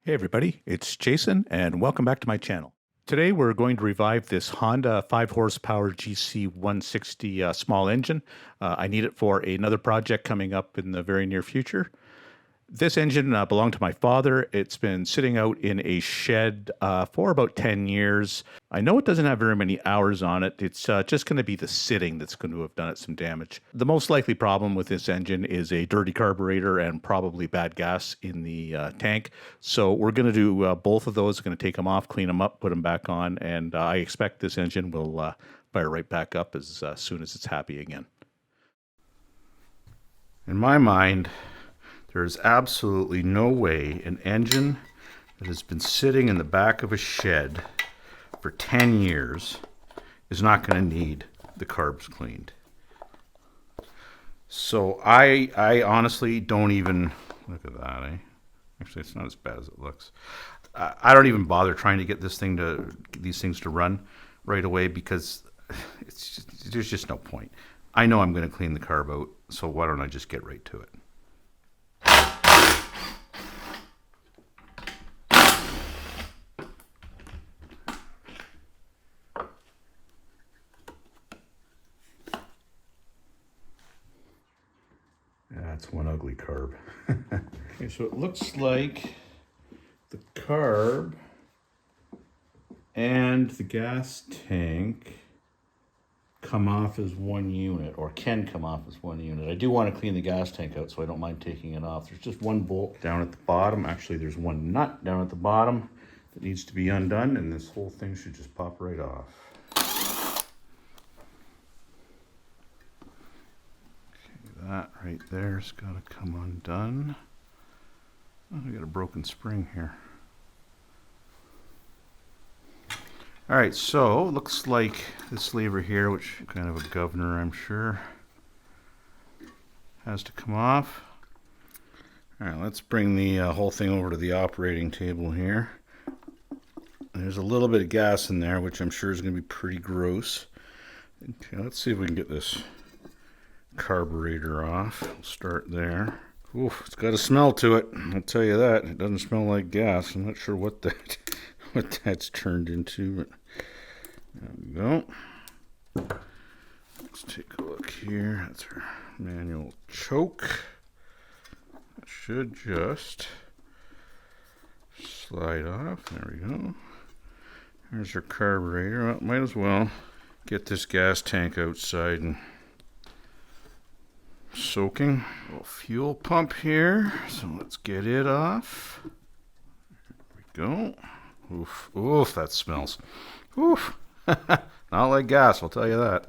Hey everybody, it's Jason and welcome back to my channel. Today we're going to revive this Honda 5 horsepower GC160 small engine. I need it for another project coming up in the very near future. This engine belonged to my father. It's been sitting out in a shed for about 10 years. I know it doesn't have very many hours on it. It's just going to be the sitting that's going to have done it some damage. The most likely problem with this engine is a dirty carburetor and probably bad gas in the tank. So we're going to do both of those. We're going to take them off, clean them up, put them back on, and I expect this engine will fire right back up as soon as it's happy again. In my mind, there's absolutely no way an engine that has been sitting in the back of a shed for 10 years is not going to need the carbs cleaned. So I honestly don't even, look at that, eh? Actually, it's not as bad as it looks. I don't even bother trying to get these things to run right away because there's just no point. I know I'm going to clean the carb out, so why don't I just get right to it? That's one ugly carb. Okay, so it looks like the carb and the gas tank come off as one unit, or can come off as one unit. I do want to clean the gas tank out, so I don't mind taking it off. There's just one bolt down at the bottom. Actually, there's one nut down at the bottom that needs to be undone, and this whole thing should just pop right off. That right there's got to come undone. Oh, we got a broken spring here. All right, so looks like this lever here, which is kind of a governor, I'm sure, has to come off. All right, let's bring the whole thing over to the operating table here. There's a little bit of gas in there, which I'm sure is going to be pretty gross. Okay, let's see if we can get this carburetor off. We'll start there. Oof, it's got a smell to it. I'll tell you that. It doesn't smell like gas. I'm not sure what that's turned into. But there we go. Let's take a look here. That's our manual choke. That should just slide off. There we go. There's our carburetor. Well, might as well get this gas tank outside and soaking. A little fuel pump here, so let's get it off. There we go. Oof, oof, that smells. Oof. Not like gas, I'll tell you that.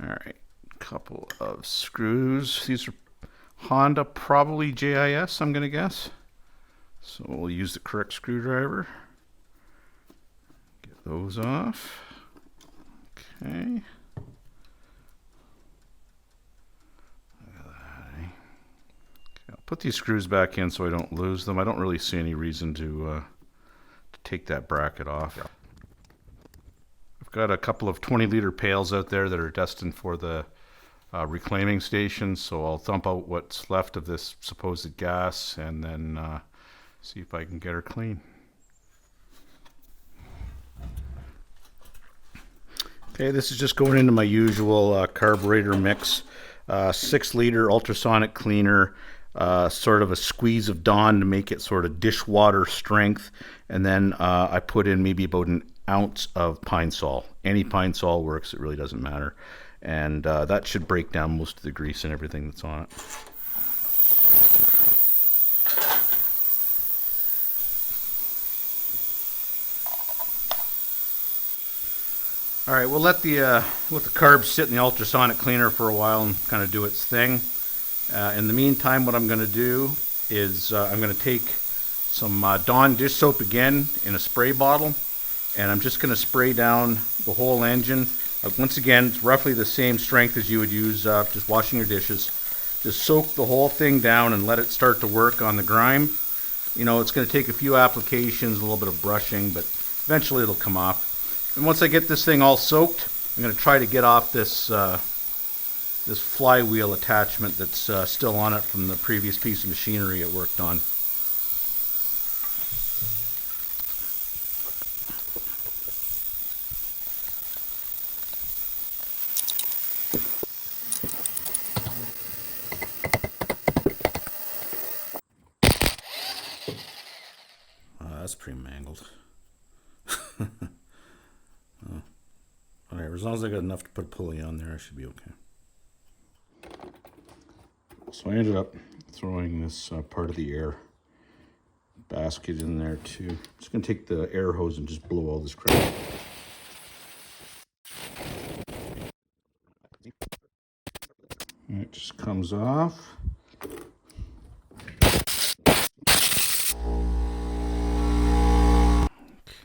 All right, couple of screws. These are Honda, probably JIS, I'm gonna guess. So we'll use the correct screwdriver. Get those off. Okay. I'll put these screws back in so I don't lose them. I don't really see any reason to take that bracket off. I've got a couple of 20-liter pails out there that are destined for the reclaiming station, so I'll dump out what's left of this supposed gas and then see if I can get her clean. Okay, this is just going into my usual carburetor mix. 6-liter ultrasonic cleaner, sort of a squeeze of Dawn to make it sort of dishwater strength, and then I put in maybe about an ounce of Pine Sol. Any Pine Sol works, it really doesn't matter, and that should break down most of the grease and everything that's on it. All right, we'll let the carbs sit in the ultrasonic cleaner for a while and kind of do its thing. In the meantime, what I'm going to do is I'm going to take some Dawn dish soap again in a spray bottle, and I'm just going to spray down the whole engine. Once again, it's roughly the same strength as you would use just washing your dishes. Just soak the whole thing down and let it start to work on the grime. You know, it's going to take a few applications, a little bit of brushing, but eventually it'll come off. And once I get this thing all soaked, I'm going to try to get off this this flywheel attachment that's still on it from the previous piece of machinery it worked on. That's pretty mangled. Whatever, as long as I got enough to put a pulley on there, I should be okay. So I ended up throwing this part of the air basket in there too. I'm just going to take the air hose and just blow all this crap. And it just comes off.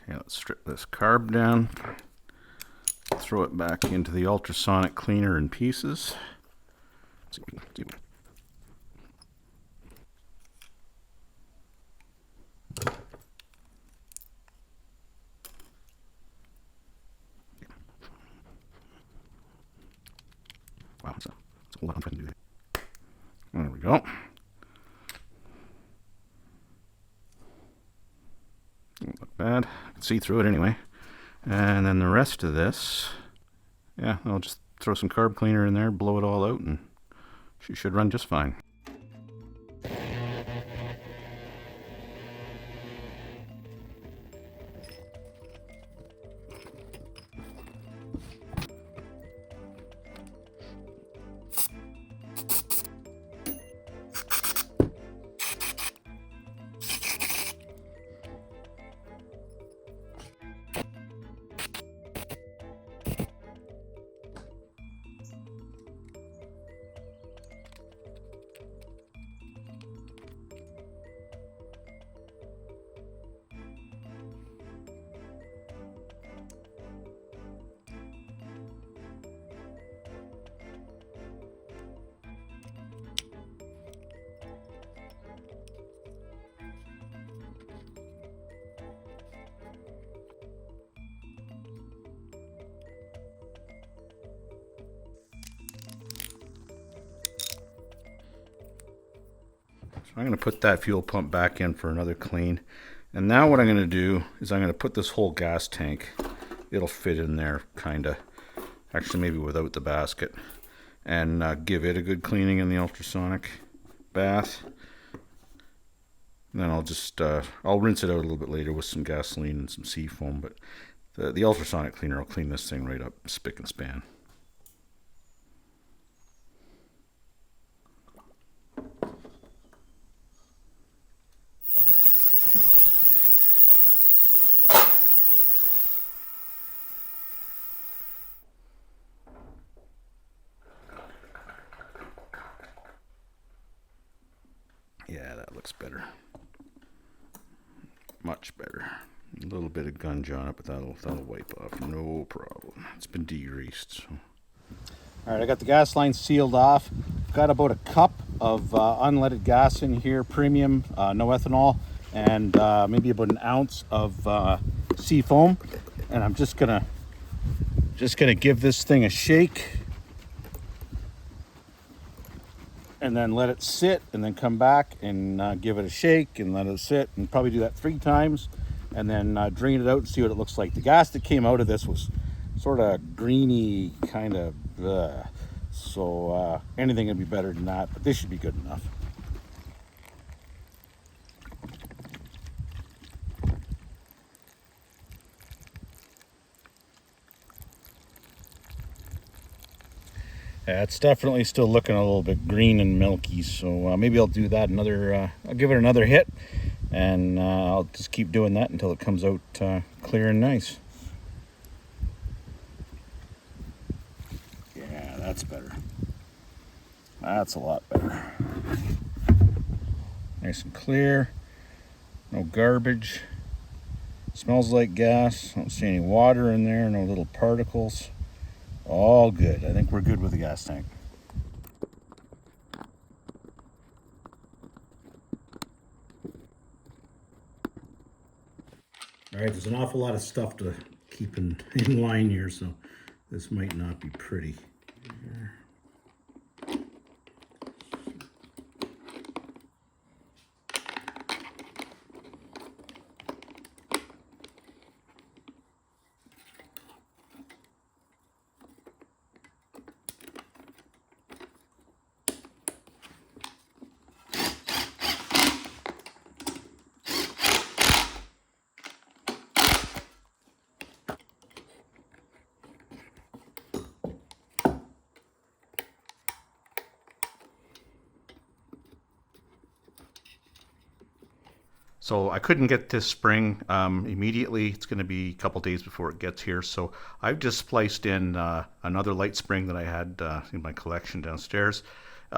Okay, let's strip this carb down. Throw it back into the ultrasonic cleaner in pieces. Wow, it's a whole lot I'm trying to do there. There we go. Doesn't look bad. I can see through it anyway. And then the rest of this, yeah, I'll just throw some carb cleaner in there, blow it all out, and she should run just fine. So I'm going to put that fuel pump back in for another clean. And now what I'm going to do is I'm going to put this whole gas tank, it'll fit in there kind of, actually maybe without the basket, and give it a good cleaning in the ultrasonic bath. And then I'll just, I'll rinse it out a little bit later with some gasoline and some sea foam, but the ultrasonic cleaner will clean this thing right up, spick and span. Yeah, that looks better. Much better. A little bit of gunge on it, but that'll wipe off, no problem. It's been degreased. So. All right, I got the gas line sealed off. Got about a cup of unleaded gas in here, premium, no ethanol, and maybe about an ounce of sea foam. And I'm just gonna give this thing a shake, and then let it sit, and then come back and give it a shake and let it sit, and probably do that 3 times, and then drain it out and see what it looks like. The gas that came out of this was sort of greeny, kind of, so anything would be better than that, but this should be good enough. Yeah, it's definitely still looking a little bit green and milky, so maybe I'll do that I'll give it another hit, and I'll just keep doing that until it comes out clear and nice. Yeah, that's better. That's a lot better. Nice and clear, no garbage. Smells like gas. I don't see any water in there, no little particles. All good. I think we're good with the gas tank. All right, there's an awful lot of stuff to keep in line here, so this might not be pretty. So I couldn't get this spring immediately. It's going to be a couple days before it gets here. So I've just spliced in another light spring that I had in my collection downstairs.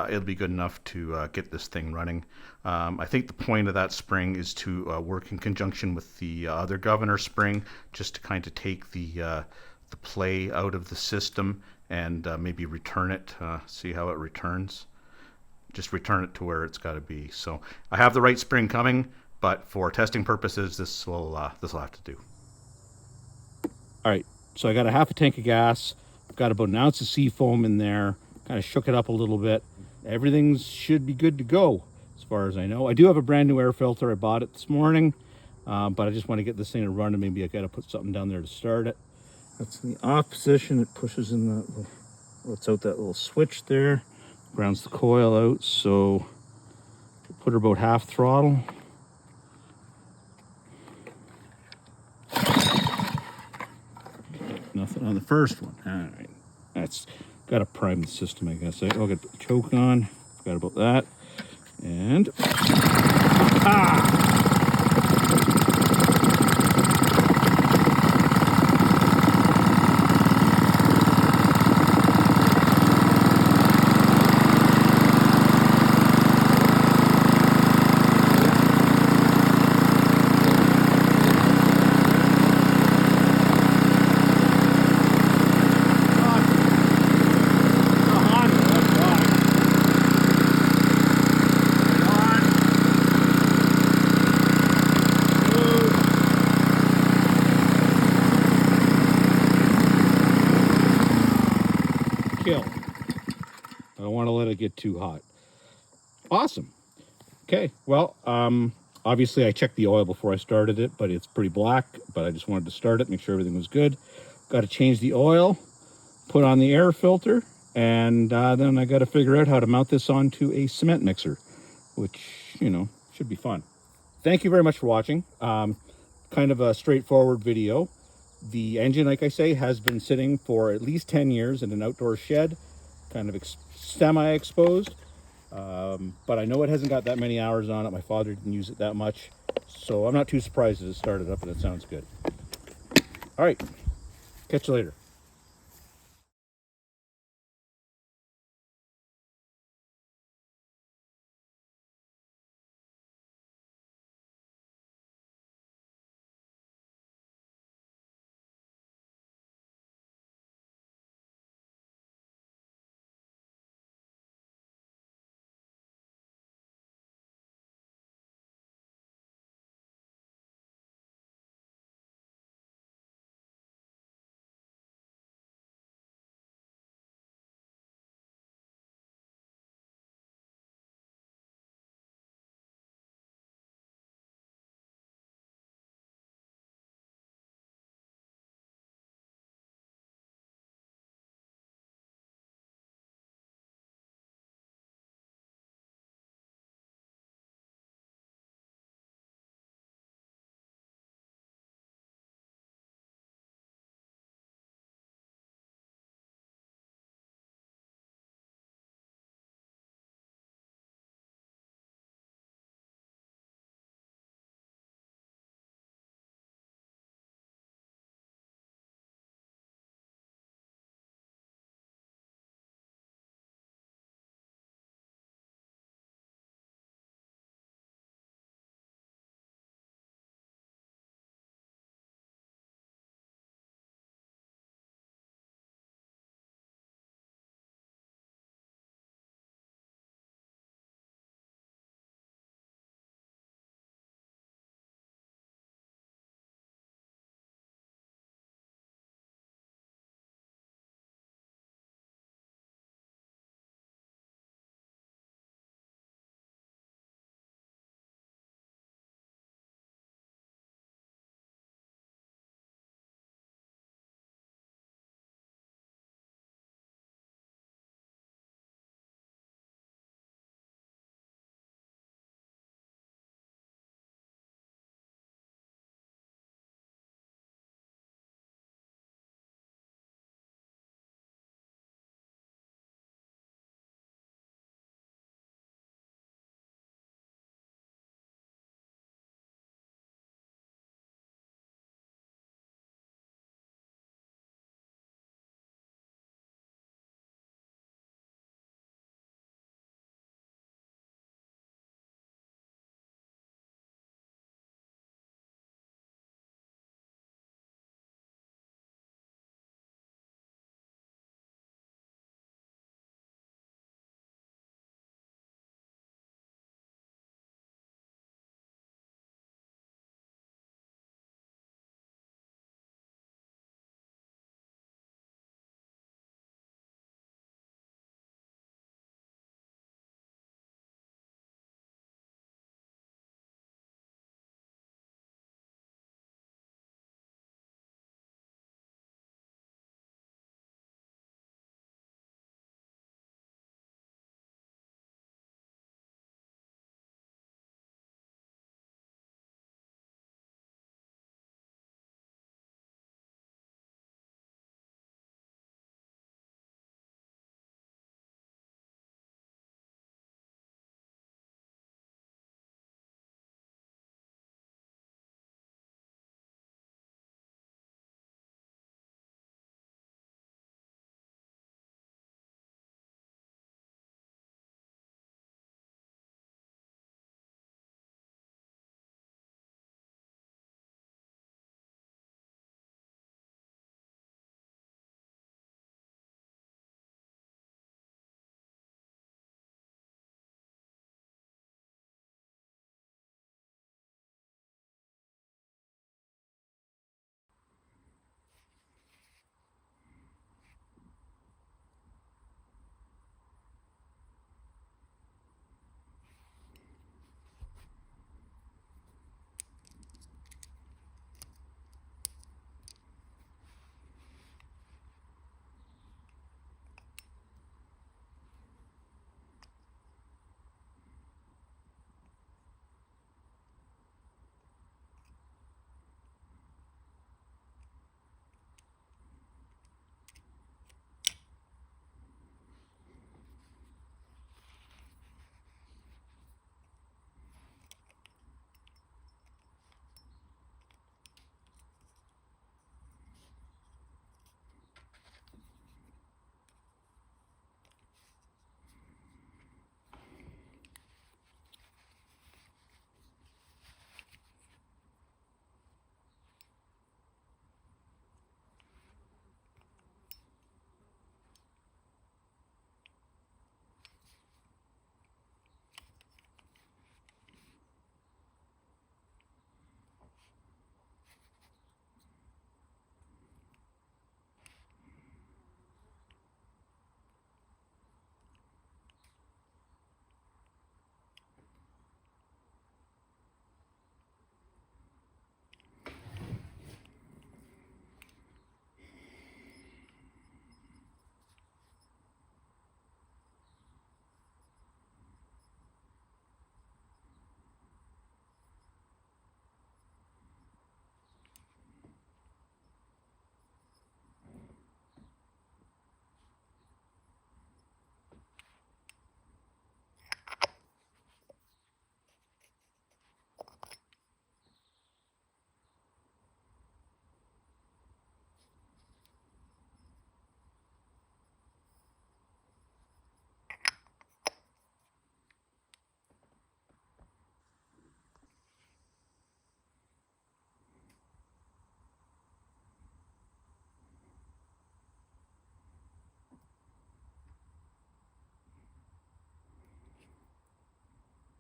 It'll be good enough to get this thing running. I think the point of that spring is to work in conjunction with the other governor spring, just to kind of take the play out of the system and maybe return it, see how it returns. Just return it to where it's got to be. So I have the right spring coming, but for testing purposes, this will have to do. All right, so I got a half a tank of gas. I've got about an ounce of sea foam in there. Kind of shook it up a little bit. Everything should be good to go as far as I know. I do have a brand new air filter. I bought it this morning, but I just want to get this thing to run, and maybe I got to put something down there to start it. That's in the off position. It pushes in the, lets out that little switch there, grounds the coil out. So put her about half throttle. Nothing on the first one. All right, that's got to prime the system, I guess. I'll get the choke on. Forgot about that. And kill. I don't want to let it get too hot. Awesome. Okay, well, obviously I checked the oil before I started it, but it's pretty black, but I just wanted to start it, make sure everything was good. Got to change the oil, put on the air filter, and then I got to figure out how to mount this onto a cement mixer, which, you know, should be fun. Thank you very much for watching. Kind of a straightforward video. The engine, like I say, has been sitting for at least 10 years in an outdoor shed, kind of semi-exposed. But I know it hasn't got that many hours on it. My father didn't use it that much, so I'm not too surprised that it started up and it sounds good. All right, catch you later.